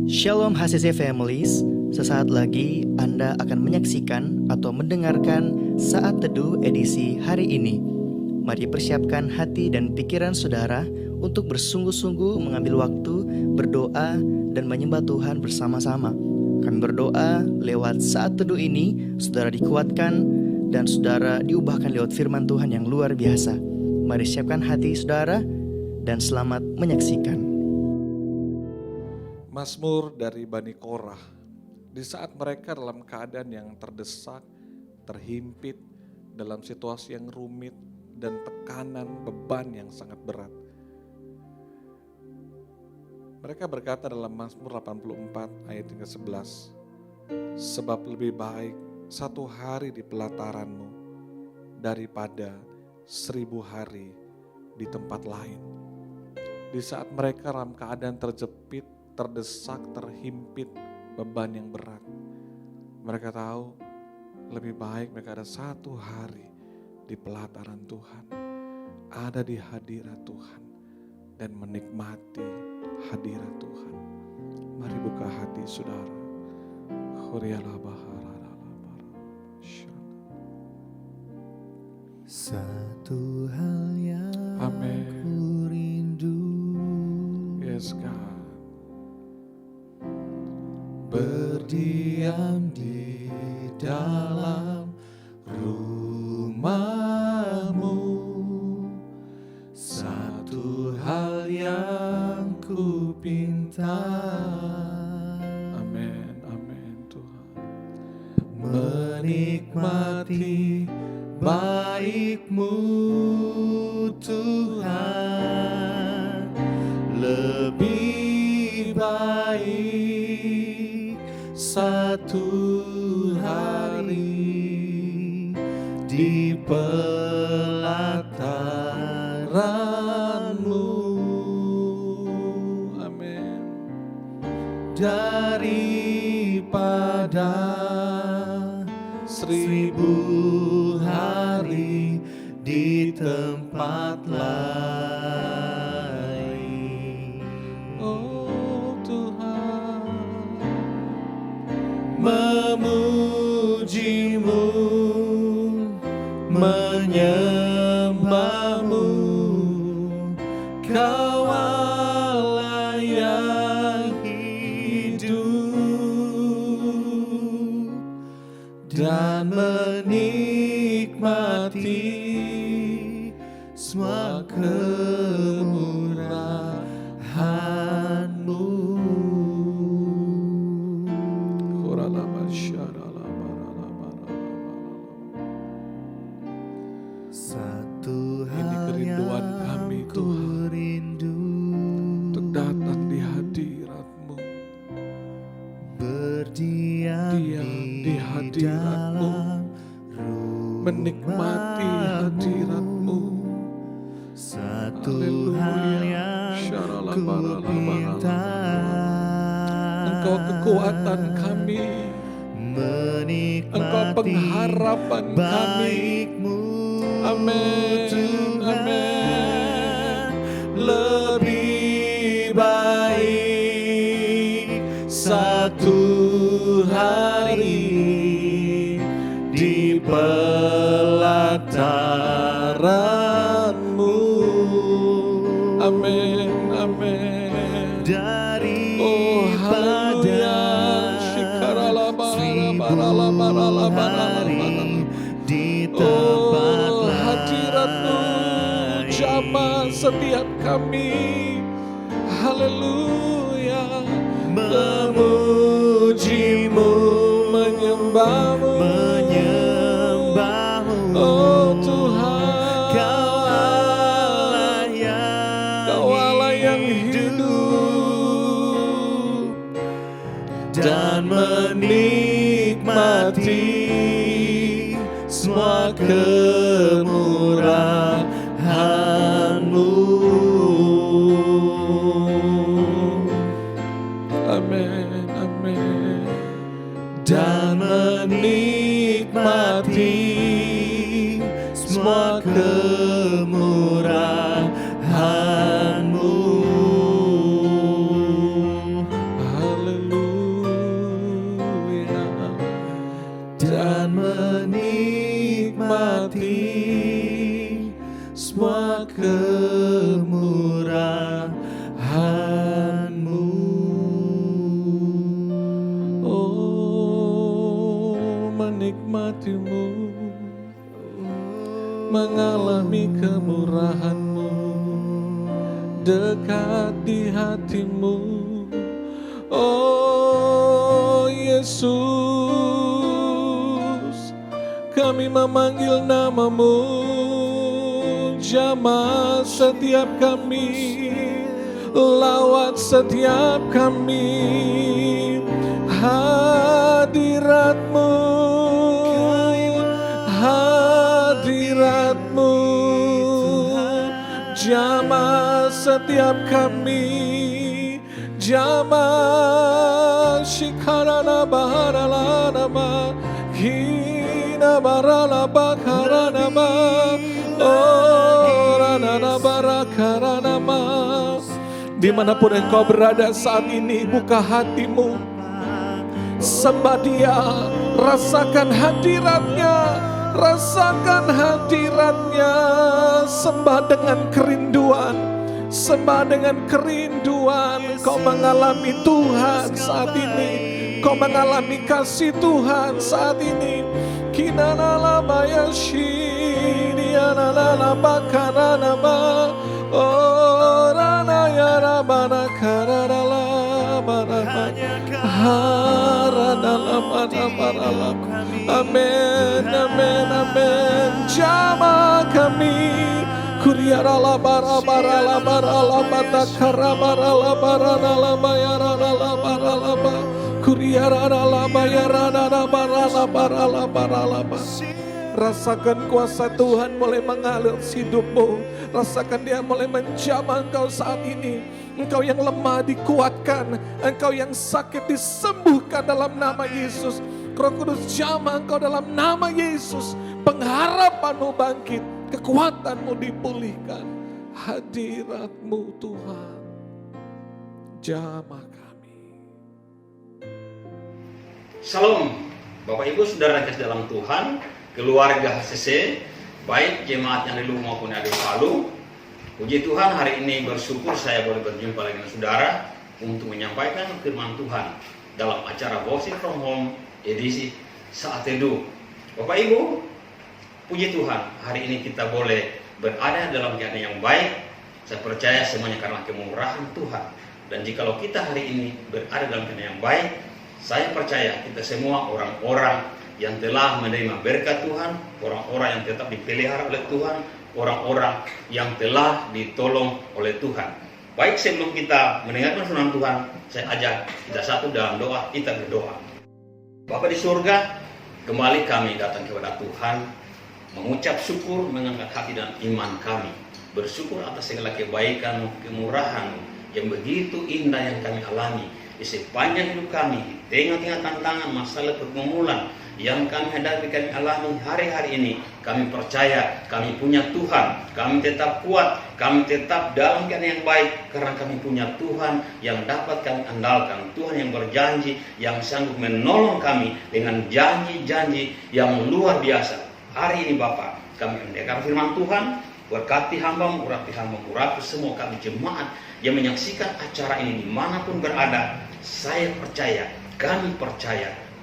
Shalom HCC Families, sesaat lagi Anda akan menyaksikan atau mendengarkan Saat Teduh edisi hari ini. Mari persiapkan hati dan pikiran saudara untuk bersungguh-sungguh mengambil waktu, berdoa, dan menyembah Tuhan bersama-sama. Kami berdoa lewat Saat Teduh ini, saudara dikuatkan dan saudara diubahkan lewat firman Tuhan yang luar biasa. Mari siapkan hati saudara dan selamat menyaksikan. Mazmur dari Bani Korah, di saat mereka dalam keadaan yang terdesak, terhimpit, dalam situasi yang rumit, dan tekanan beban yang sangat berat. Mereka berkata dalam Mazmur 84 ayat yang ke-11, sebab lebih baik satu hari di pelataranmu daripada 1000 hari di tempat lain. Di saat mereka dalam keadaan terjepit, terdesak, terhimpit, beban yang berat. Mereka tahu lebih baik mereka ada satu hari di pelataran Tuhan, ada di hadirat Tuhan dan menikmati hadirat Tuhan. Mari buka hati saudara. Satu hal yang Amen. ku rindu, Yes God. berdiam di dalam rumah-Mu. Satu hal yang ku pinta, Amin, amin Tuhan. menikmati baik-Mu Tuhan, lebih baik satu hari di pelataran-Mu, Amin. daripada 1000 hari di tempat lain. Oh Tuhan, Memuji-Mu, menyembah-Mu, Kau Allah yang hidup, dan menikmati semua kemurahan-Mu. Satu Ini hal kerinduan yang kami, ku Tuhan. rindu, untuk datang di hadirat-Mu, berdiam diam di di hadirat-Mu, dalam menikmati hadirat-Mu. Satu Haleluya. hal yang ku pinta, Engkau kekuatan kami, Engkau menikmati pengharapan kami. baik-Mu Amin, Tuhan, amin. lebih baik satu hari di pelataran-Mu, Amin, amin. Oh haleluya. daripada 1000 hari di tempat Oh hadirat-Mu jamah setiap kami. Haleluya. memuji-Mu, Menyembah-Mu. menyembah-Mu. Oh Tuhan, Kau Allah yang hidup, dan menikmati semua kemurahan-Mu. amin, amin. Dan menikmati semua kemurahan-Mu. Haleluya. mengalami kemurahan-Mu, dekat di hati-Mu. Oh Yesus, kami memanggil nama-Mu, jamah setiap kami, lawat setiap kami. Hadirat-Mu, hadirat-Mu, jamah setiap kami, jamah shikarana baharala hina barala bakarana oh ranana barakarana. Dimanapun engkau berada saat ini, buka hatimu, sembah Dia, rasakan hadiratnya, rasakan hadiratnya. Sembah dengan kerinduan, sembah dengan kerinduan. Kau mengalami Tuhan saat ini, kau mengalami kasih Tuhan saat ini. Kinana bayashini anala bakarana ba oh rana ya rabana karala barama harana barala. Amin, amin, amin. Jamah kami, kuriarala barala barala batakara barala barala bayarala barala ba kuriarala bayarala barala barala barala ba. Rasakan kuasa Tuhan mulai mengalir hidupmu. Rasakan Dia mulai menjamah engkau saat ini. Engkau yang lemah dikuatkan, engkau yang sakit disembuhkan dalam nama Yesus. Roh Kudus jamah engkau dalam nama Yesus. Pengharapanmu bangkit, kekuatanmu dipulihkan. Hadirat-Mu Tuhan, jamah kami. Salam Bapak Ibu Saudara kasih dalam Tuhan, keluarga HCC, baik jemaat yang di Luwu maupun yang di Palu. Puji Tuhan, hari ini bersyukur saya boleh berjumpa lagi dengan saudara untuk menyampaikan firman Tuhan dalam acara Worship from Home edisi Saat Teduh. Bapak Ibu, puji Tuhan, hari ini kita boleh berada dalam keadaan yang baik. Saya percaya semuanya karena kemurahan Tuhan. Dan jikalau kita hari ini berada dalam keadaan yang baik, saya percaya kita semua orang-orang yang telah menerima berkat Tuhan, orang-orang yang tetap dipelihara oleh Tuhan, orang-orang yang telah ditolong oleh Tuhan. Baik, sebelum kita mendengarkan firman Tuhan, saya ajak kita satu dalam doa, kita berdoa. Bapa di surga, kembali kami datang kepada Tuhan, mengucap syukur, mengangkat hati dan iman kami. Bersyukur atas segala kebaikan, kemurahan yang begitu indah yang kami alami di sepanjang hidup kami, di tengah-tengah tantangan, masalah pergumulan yang kami hadapi, kami alami hari-hari ini. Kami percaya kami punya Tuhan, kami tetap kuat, kami tetap dalam keadaan yang baik karena kami punya Tuhan yang dapat kami andalkan, Tuhan yang berjanji, yang sanggup menolong kami dengan janji-janji yang luar biasa. Hari ini Bapak, kami mendengar firman Tuhan, berkati hamba-Mu, urapi semua kami jemaat yang menyaksikan acara ini dimanapun berada. Saya percaya,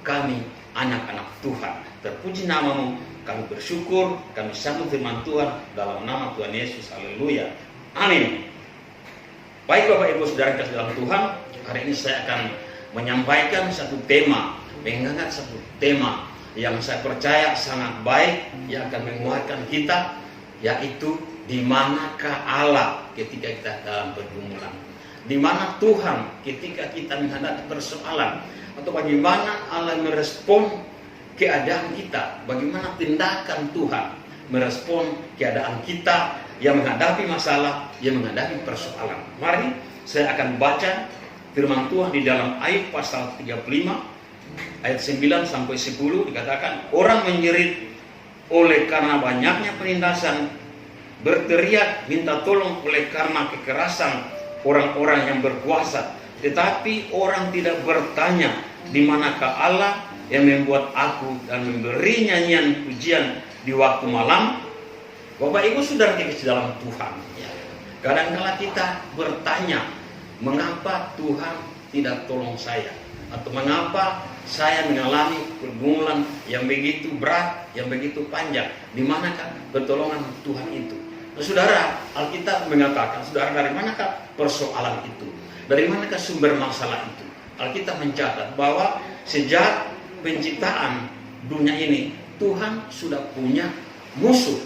kami anak-anak Tuhan. Terpuji nama-Mu, kami bersyukur, kami sambut firman Tuhan dalam nama Tuhan Yesus. Haleluya. Amin. Baik Bapak Ibu Saudara kasih dalam Tuhan, hari ini saya akan menyampaikan satu tema, mengangkat satu tema yang saya percaya sangat baik, yang akan menguatkan kita, yaitu di manakah Allah ketika kita dalam pergumulan. Di mana Tuhan ketika kita menghadapi persoalan, atau bagaimana Allah merespon keadaan kita, bagaimana tindakan Tuhan merespon keadaan kita yang menghadapi masalah, yang menghadapi persoalan. Mari saya akan baca firman Tuhan di dalam Ayub pasal 35 ayat 9 sampai 10, dikatakan, orang menjerit oleh karena banyaknya penindasan, berteriak minta tolong oleh karena kekerasan orang-orang yang berkuasa. Tetapi orang tidak bertanya, di manakah Allah yang membuat aku dan memberi nyanyian pujian di waktu malam. Bapak Ibu Saudara kasih dalam Tuhan, kadang-kala kita bertanya, mengapa Tuhan tidak tolong saya? Atau mengapa saya mengalami pergumulan yang begitu berat, yang begitu panjang. Di manakah pertolongan Tuhan itu? Nah, saudara, Alkitab mengatakan, saudara, dari manakah persoalan itu? Dari manakah sumber masalah itu? Alkitab mencatat bahwa sejak penciptaan dunia ini, Tuhan sudah punya musuh.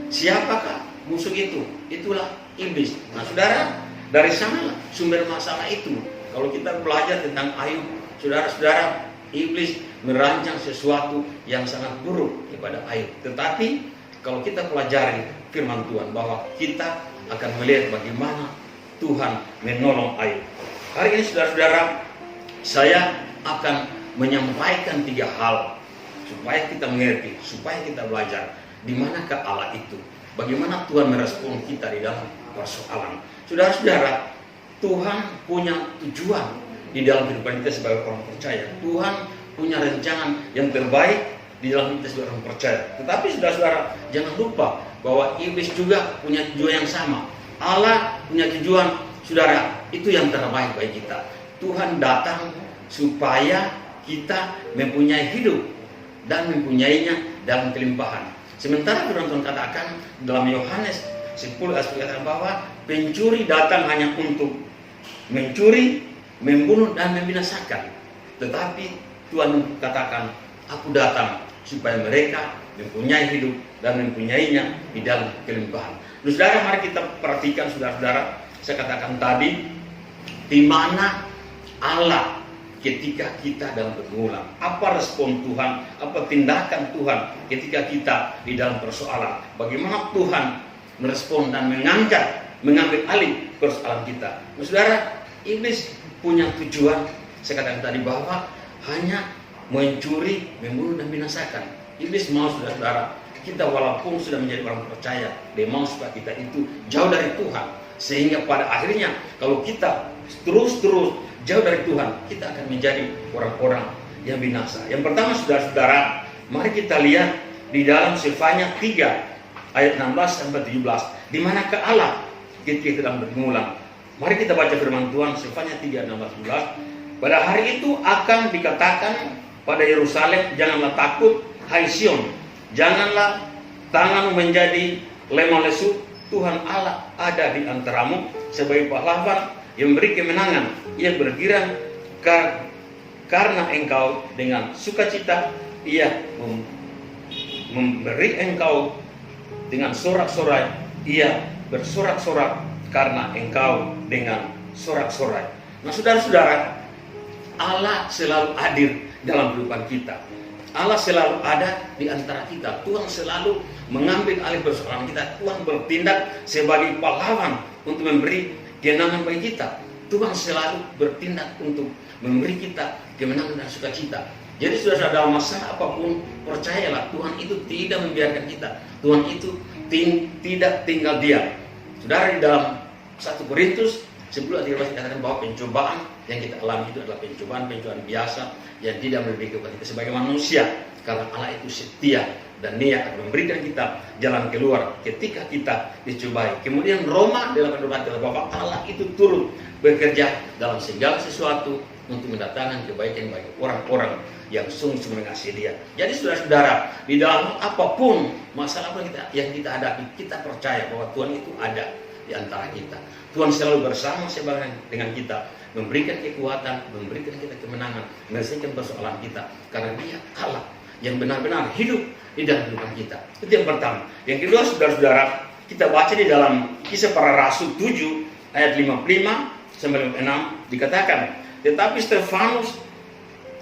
Siapakah musuh itu? Itulah iblis. Nah, saudara, dari sana sumber masalah itu. Kalau kita belajar tentang Ayub, saudara-saudara, iblis merancang sesuatu yang sangat buruk kepada Ayub. Tetapi kalau kita pelajari firman Tuhan, bahwa kita akan melihat bagaimana Tuhan menolong Ayub. Hari ini saudara-saudara, saya akan menyampaikan 3 hal supaya kita mengerti, supaya kita belajar di manakah Allah itu, bagaimana Tuhan merespon kita di dalam persoalan. Saudara-saudara, Tuhan punya tujuan di dalam kehidupan kita sebagai orang percaya. Tuhan punya rencana yang terbaik di dalam kita sebagai orang percaya. Tetapi saudara-saudara, jangan lupa bahwa iblis juga punya tujuan yang sama. Allah punya tujuan, saudara, itu yang terbaik bagi kita. Tuhan datang supaya kita mempunyai hidup dan mempunyainya dalam kelimpahan. Sementara firman Tuhan katakan dalam Yohanes 10 ayat 10 katakan bahwa pencuri datang hanya untuk mencuri, membunuh dan membinasakan. Tetapi Tuhan katakan, aku datang supaya mereka mempunyai hidup dan mempunyainya di dalam kelimpahan. Saudara, mari kita perhatikan saudara-saudara, saya katakan tadi, di mana Allah ketika kita dalam pergumulan. Apa respon Tuhan, apa tindakan Tuhan ketika kita di dalam persoalan. Bagaimana Tuhan merespon dan mengambil alih persoalan kita. Saudara, iblis punya tujuan, saya katakan tadi, bahwa hanya mencuri, membunuh dan binasakan. Iblis mau saudara-saudara, kita walaupun sudah menjadi orang percaya, dia mau supaya kita itu jauh dari Tuhan. Sehingga pada akhirnya kalau kita terus jauh dari Tuhan, kita akan menjadi orang-orang yang binasa. Yang pertama saudara-saudara, mari kita lihat di dalam Sefanya 3 ayat 16 sampai 17, di manakah Allah ketika kita dalam pergumulan. Mari kita baca firman Tuhan, Sefanya 3 ayat 16. Pada hari itu akan dikatakan pada Yerusalem, janganlah takut, hai Sion, janganlah tanganmu menjadi lemah lesu. Tuhan Allah ada di antaramu sebagai pahlawan yang memberi kemenangan. Ia bergirang karena engkau dengan sukacita. Ia memberi engkau dengan sorak-sorai. Ia bersorak-sorak karena engkau dengan sorak-sorai. Nah, saudara-saudara, Allah selalu hadir dalam kehidupan kita. Allah selalu ada di antara kita. Tuhan selalu mengambil alih persoalan kita. Tuhan bertindak sebagai pahlawan untuk memberi kemenangan bagi kita. Tuhan selalu bertindak untuk memberi kita kemenangan dan sukacita. Jadi sudah dalam masalah apapun, percayalah Tuhan itu tidak membiarkan kita. Tuhan itu tidak tinggal diam. Saudara, di dalam 1 Korintus 10 ayat 13 dikatakan bahwa pencobaan yang kita alami itu adalah pencobaan biasa yang tidak melebihi kepada kita sebagai manusia. Karena Allah itu setia dan Dia akan memberikan kita jalan keluar ketika kita dicobai. Kemudian Roma 8:8 kata bahwa Allah itu turut bekerja dalam segala sesuatu untuk mendatangkan kebaikan bagi orang-orang yang sungguh-sungguh mengasihi Dia. Jadi saudara-saudara, di dalam apapun masalah yang kita hadapi, kita percaya bahwa Tuhan itu ada di antara kita. Tuhan selalu bersama dengan kita, memberikan kekuatan, memberikan kita kemenangan, menyelesaikan persoalan kita. Karena Dia Allah yang benar-benar hidup di dalam kehidupan kita. Itu yang pertama. Yang kedua, saudara-saudara, kita baca di dalam Kisah Para Rasul 7 ayat 55 sampai 56 dikatakan, tetapi Stefanus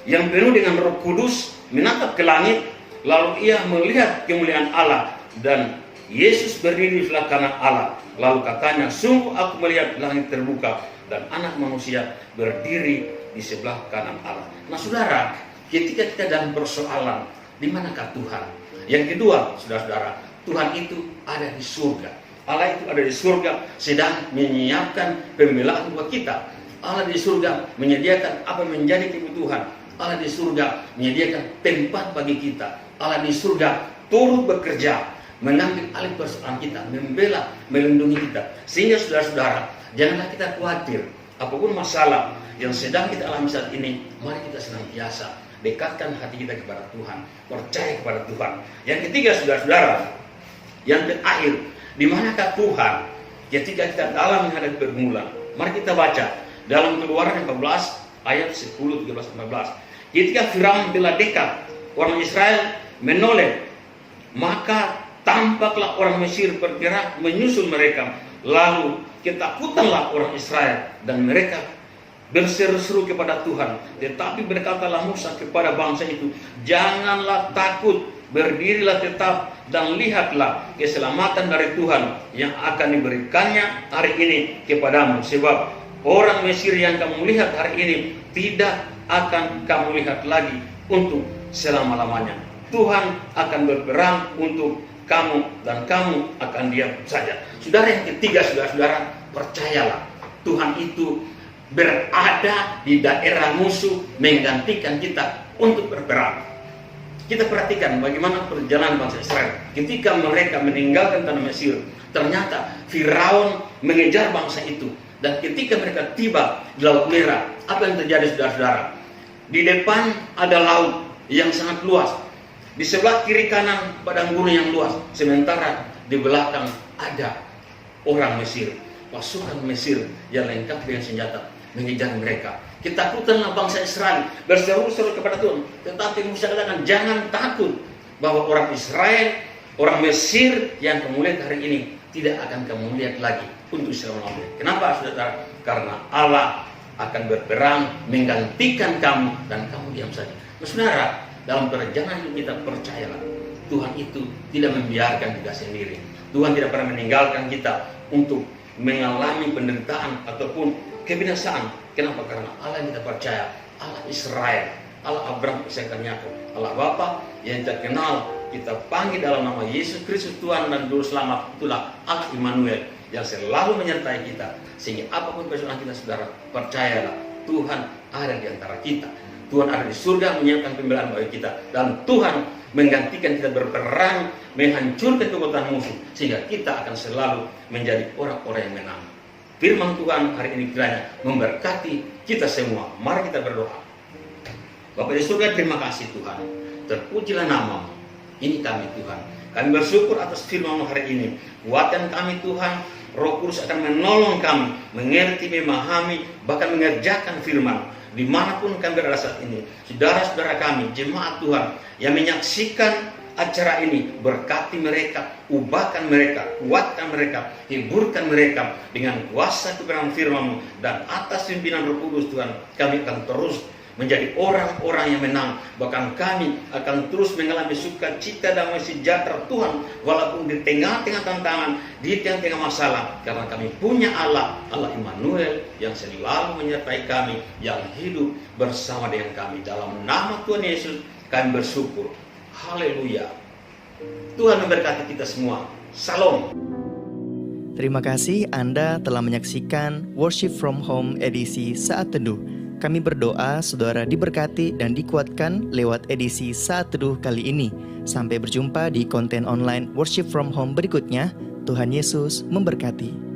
yang penuh dengan Roh Kudus menatap ke langit, lalu ia melihat kemuliaan Allah dan Yesus berdiri di sebelah kanan Allah. Lalu katanya, sungguh aku melihat langit terbuka dan Anak Manusia berdiri di sebelah kanan Allah. Nah saudara, ketika kita dalam persoalan, di manakah Tuhan? Yang kedua, saudara-saudara, Tuhan itu ada di surga. Allah itu ada di surga sedang menyiapkan pembelaan buat kita. Allah di surga menyediakan apa yang menjadi kebutuhan. Allah di surga menyediakan tempat bagi kita. Allah di surga turut bekerja, mengambil alih persoalan kita, membela, melindungi kita. Sehingga saudara-saudara, janganlah kita khawatir apapun masalah yang sedang kita alami saat ini, mari kita senantiasa dekatkan hati kita kepada Tuhan, percaya kepada Tuhan. Yang ketiga, saudara-saudara, yang terakhir, di manakah Tuhan ketika kita dalam menghadapi pergumulan? Mari kita baca dalam Keluaran 14 ayat 10, 13, 14. Ketika Firaun telah dekat, orang Israel menoleh, maka tampaklah orang Mesir bergerak menyusul mereka. Lalu ketakutanlah orang Israel dan mereka berseru-seru kepada Tuhan. Tetapi berkatalah Musa kepada bangsa itu, janganlah takut, berdirilah tetap dan lihatlah keselamatan dari Tuhan yang akan diberikannya hari ini kepadamu. Sebab orang Mesir yang kamu lihat hari ini tidak akan kamu lihat lagi untuk selama-lamanya. Tuhan akan berperang untuk kamu dan kamu akan diam saja. Saudara, yang ketiga, saudara-saudara, percayalah Tuhan itu berada di daerah musuh menggantikan kita untuk berperang. Kita perhatikan bagaimana perjalanan bangsa Israel ketika mereka meninggalkan tanah Mesir. Ternyata Firaun mengejar bangsa itu, dan ketika mereka tiba di Laut Merah, apa yang terjadi, saudara-saudara? Di depan ada laut yang sangat luas, di sebelah kiri kanan padang gurun yang luas, sementara di belakang ada orang Mesir, pasukan Mesir yang lengkap dengan senjata mengejar mereka. Ketakutanlah bangsa Israel, berseru-seru kepada Tuhan. Tetapi Musa katakan, jangan takut, bahwa orang Israel, orang Mesir yang kamu lihat hari ini tidak akan kamu lihat lagi untuk selama-lamanya. Kenapa, saudara? Karena Allah akan berperang menggantikan kamu dan kamu diam saja. Nah, saudara, dalam perjalanan hidup kita, percayalah Tuhan itu tidak membiarkan kita sendiri. Tuhan tidak pernah meninggalkan kita untuk mengalami penderitaan ataupun kebinasaan. Kenapa? Karena Allah yang kita percaya, Allah Israel, Allah Abraham, Ishak dan Yakub, Allah Bapa yang terkenal kita panggil dalam nama Yesus Kristus Tuhan dan Juru Selamat. Itulah Allah Immanuel yang selalu menyertai kita. Sehingga apapun persoalan kita, saudara, percayalah Tuhan ada di antara kita. Tuhan ada di surga menyiapkan pembelaan bagi kita, dan Tuhan menggantikan kita berperang menghancurkan kekuatan musuh, sehingga kita akan selalu menjadi orang-orang yang menang. Firman Tuhan hari ini kiranya memberkati kita semua. Mari kita berdoa. Bapa di surga, terima kasih Tuhan, terpujilah nama-Mu. Ini kami Tuhan, kami bersyukur atas firman-Mu hari ini. Kuatkan kami Tuhan, Roh Kudus akan menolong kami mengerti, memahami, bahkan mengerjakan firman dimanapun kami berada saat ini. Saudara-saudara kami, jemaat Tuhan yang menyaksikan acara ini, berkati mereka, ubahkan mereka, kuatkan mereka, hiburkan mereka dengan kuasa kebenaran firman-Mu, dan atas pimpinan Roh Kudus Tuhan, kami akan terus menjadi orang-orang yang menang. Bahkan kami akan terus mengalami sukacita, damai sejahtera Tuhan, walaupun di tengah-tengah tantangan, di tengah-tengah masalah, karena kami punya Allah, Allah Immanuel yang selalu menyertai kami, yang hidup bersama dengan kami. Dalam nama Tuhan Yesus kami bersyukur. Haleluya. Tuhan memberkati kita semua. Salam. Terima kasih Anda telah menyaksikan Worship from Home edisi Saat Teduh. Kami berdoa saudara diberkati dan dikuatkan lewat edisi Saat Teduh kali ini. Sampai berjumpa di konten online Worship from Home berikutnya. Tuhan Yesus memberkati.